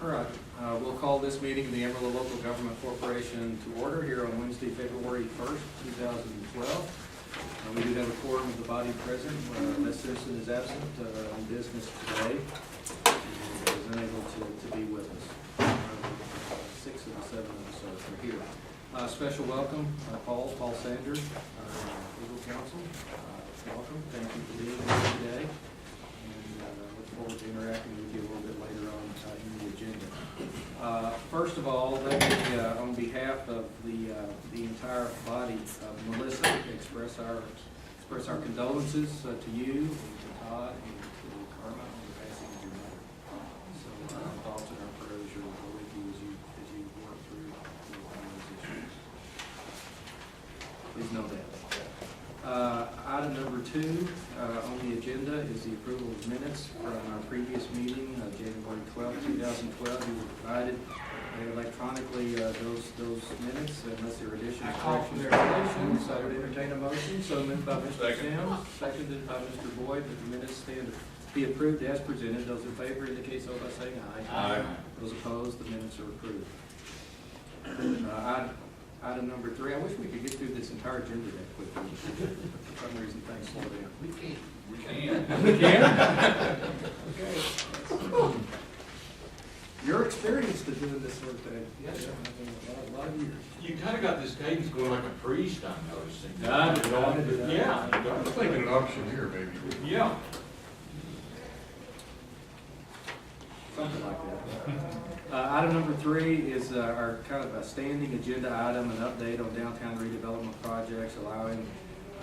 All right, we'll call this meeting of the Amarillo Local Government Corporation to order here on Wednesday, February 1st, 2012. We do have a quorum of the body present. Ms. Simpson is absent on business today and is unable to be with us. 6 of the 7 of us are here. Special welcome, Paul Sanders, legal counsel. Welcome. Thank you for being here today. Look forward to interacting with you a little bit later on in the agenda. First of all, let me, on behalf of the entire body of Melissa, express our condolences to you, and to Todd, and to Karma on the passing of your mother. So our thoughts and our prayers are with you as you work through those issues. Please know that. Item number 2 on the agenda is the approval of minutes from our previous meeting, January 12, 2012. You were provided electronically those minutes, unless there are additions, corrections, or deletions. I would entertain a motion. So moved by Mr. Sims, seconded by Mr. Boyd, that the minutes stand to be approved as presented. Those in favor indicate so by saying aye. Aye. Those opposed, the minutes are approved. Item number 3, I wish we could get through this entire agenda that quickly. For some reason, things slow down. We can. We can? Okay. You're experienced at doing this sort of thing. Yes, sir. A lot of years. You kind of got this cadence going like a priest, I'm noticing. Yeah. I'm thinking an auctioneer, maybe. Yeah. Something like that. Item number 3 is our kind of a standing agenda item, an update on downtown redevelopment projects, allowing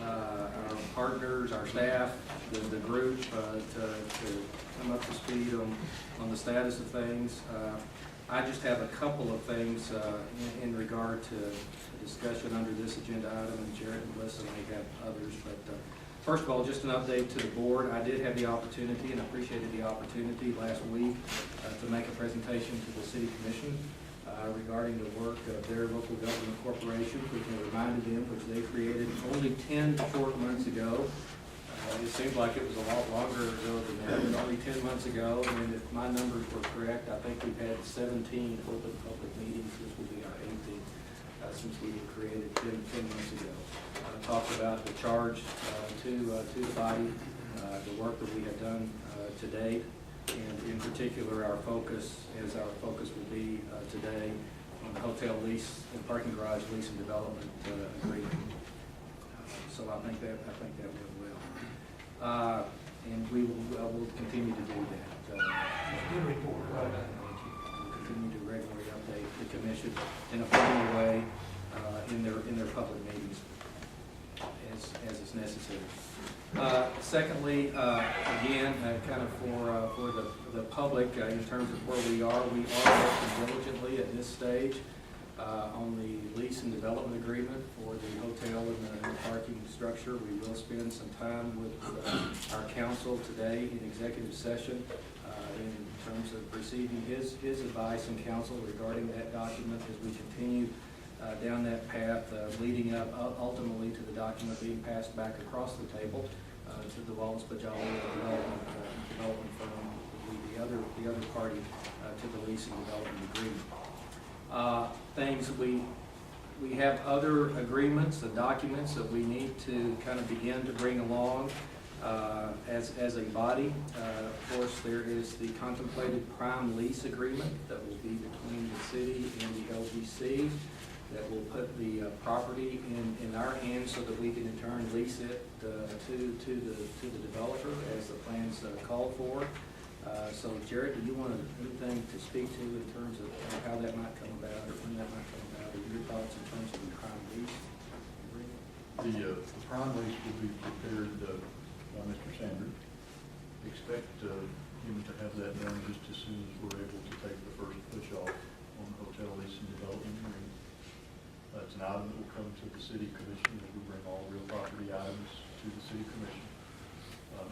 our partners, our staff, the group to come up to speed on the status of things. I just have a couple of things in regard to discussion under this agenda item, and Jared and Melissa may have others, but first of all, just an update to the board. I did have the opportunity, and appreciated the opportunity last week to make a presentation to the City Commission regarding the work of their local government corporation, which I reminded them, which they created only 10 short months ago. It seemed like it was a lot longer ago than that, but only 10 months ago. And if my numbers were correct, I think we've had 17 open public meetings. This will be our 18th since we were created 10 months ago. Talked about the charge to the body, the work that we have done to date, and in particular our focus will be today on the hotel lease and parking garage lease and development agreement. So I think that went well, and we will continue to do that. Good report. We'll continue to regularly update the commission in a formal way in their public meetings as is necessary. Secondly, again, kind of for the public, in terms of where we are working diligently at this stage on the lease and development agreement for the hotel and the parking structure. We will spend some time with our counsel today in executive session in terms of receiving his advice and counsel regarding that document as we continue down that path, leading up ultimately to the document being passed back across the table to the Wallace Pajali development firm, the other party to the lease and development agreement. We have other agreements, the documents that we need to kind of begin to bring along as a body. Of course, there is the contemplated prime lease agreement that will be between the city and the LGC. That will put the property in our hands so that we can in turn lease it to the developer as the plans call for. So Jared, do you want anything to speak to in terms of how that might come about, or when that might come about, or your thoughts in terms of the prime lease agreement? The prime lease will be prepared by Mr. Sanders. Expect him to have that done just as soon as we're able to take the first push off on the hotel lease and development agreement. It's an item that will come to the City Commission as we bring all real property items to the City Commission.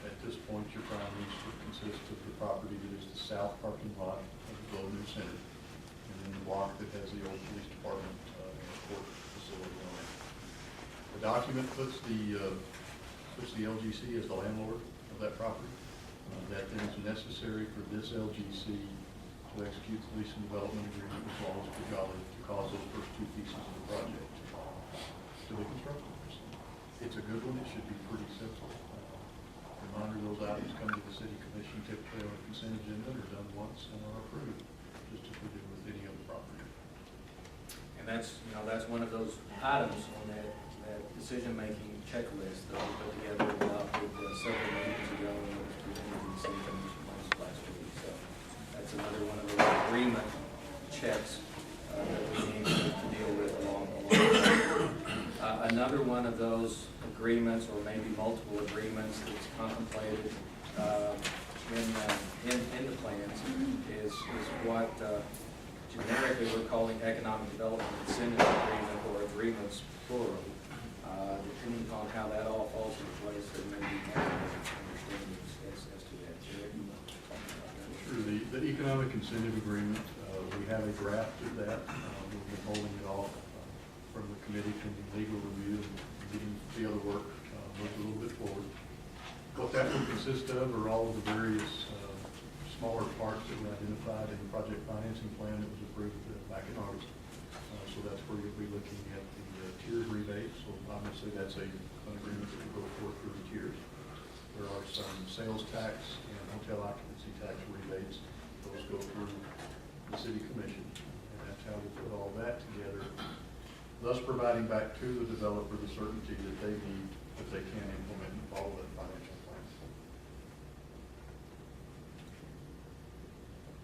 At this point, your prime lease will consist of the property that is the south parking lot of the Globe News Center, and then the block that has the old police department and court facility on it. The document puts the LGC as the landlord of that property. That then is necessary for this LGC to to execute the lease and development agreement with Wallace to cause those first two pieces of the project to be constructed. It's a good one. It should be pretty simple. Reminder, those items come to the city commission typically on a consent agenda, are done once and are approved, just as we do with any other property. And that's, you know, that's one of those items on that decision-making checklist that we put together and adopted several meetings ago and was presented to the city commission last week. So that's another one of those agreement checks that we need to deal with along the way. Another one of those agreements, or maybe multiple agreements, that's contemplated in the plans is what generically we're calling economic development incentive agreement, or agreements plural. Depending upon how that all falls into place, there may be multiple understandings as to that. Jared, you want to talk about that? Sure. The economic incentive agreement, we have a draft of that. We've been holding it off from the committee pending legal review and getting the other work moved a little bit forward. What that will consist of are all of the various smaller parts that were identified in the project financing plan that was approved back in August. So that's where you'll be looking at the tiered rebates. So obviously that's an agreement that will go forward through the tiers. There are some sales tax and hotel occupancy tax rebates. Those go through the city commission, and that's how we put all that together, thus providing back to the developer the certainty that they need, that they can implement and follow that financial plan.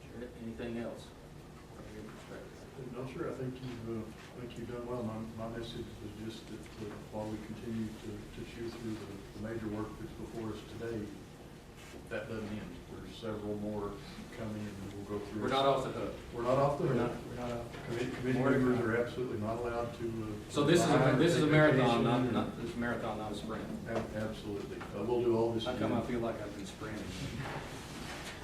Jared, anything else from your perspective? No, sir. I think you've done well. My message was just that while we continue to chew through the major work that's before us today, that doesn't end. There's several more coming, and we'll go through. We're not off the hook. We're not off the hook. We're not off. Committee members are absolutely not allowed to. So this is a marathon, not this is a marathon, not a sprint. Absolutely. We'll do all this. How come I feel like I've been sprinting?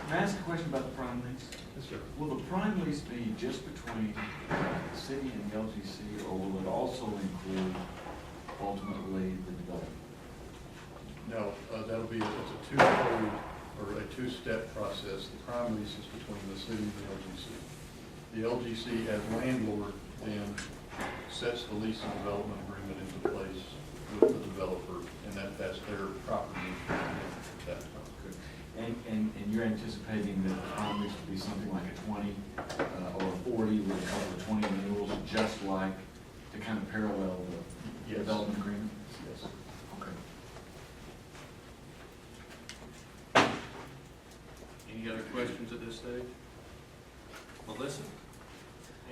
Can I ask a question about the prime lease? Yes, sir. Will the prime lease be just between the city and the LGC, or will it also include ultimately the development? No, that'll be, it's a two-fold or a two-step process. The prime lease is between the city and the LGC. The LGC as landlord then sets the lease and development agreement into place with the developer, and that's their property. And you're anticipating that the prime lease will be something like a 20 or a 40 with a couple of 20 renewals, just like to kind of parallel the development agreement? Yes. Okay. Any other questions at this stage? Melissa?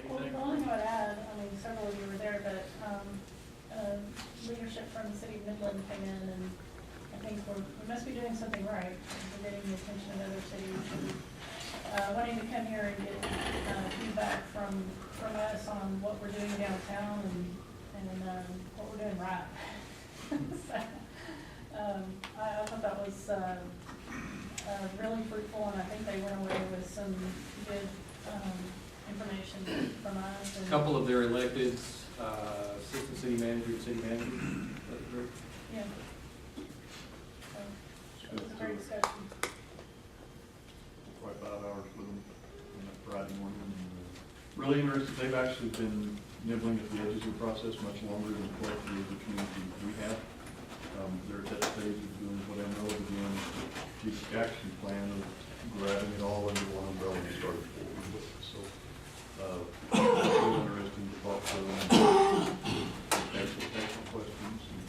Well, Anything? the only thing I would add, I mean, several of you were there, but leadership from the city of Midland came in, and I think we must be doing something right. We're getting the attention of other cities, and wanting to come here and get feedback from us on what we're doing downtown and what we're doing right. So, I thought that was really fruitful, and I think they went away with some good information from us. A couple of their elected assistant city manager and city manager. Yeah. So, it was a great discussion. Quite 5 hours with them on that Friday morning. Really interested. They've actually been nibbling at the edges of the process much longer than collectively as a community we have. They're at that stage of doing what I know of doing the action plan of grabbing it all under one umbrella and starting forward with it. So, it's really interesting to talk to them and answer technical questions. And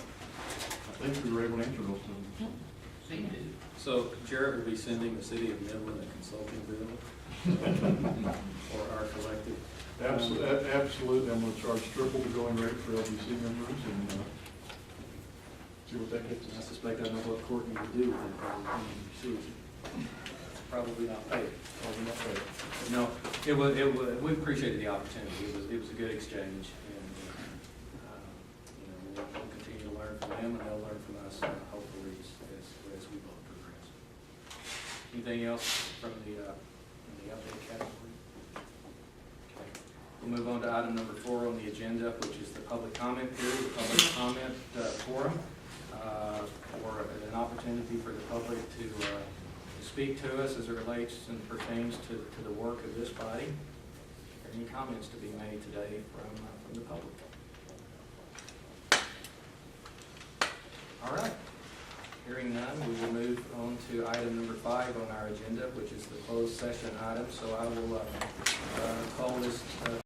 I think we were able to answer most of them. So Jared will be sending the city of Midland a consulting bill for our collective. Absolutely. I'm going to charge triple the going rate for LGC members and see what that gets I us. suspect I know what Courtney would do with it. Probably not paid. Probably not paid. No, we appreciated the opportunity. It was a good exchange, and we'll continue to learn from them, and they'll learn from us, hopefully as we both progress. Anything else from the update category? Okay. We'll move on to item number 4 on the agenda, which is the public comment period, the public comment forum, for an opportunity for the public to to speak to us as it relates and pertains to the work of this body? Are there any comments to be made today from the public? All right. Hearing none, we will move on to item number 5 on our agenda, which is the closed session item. So I will call this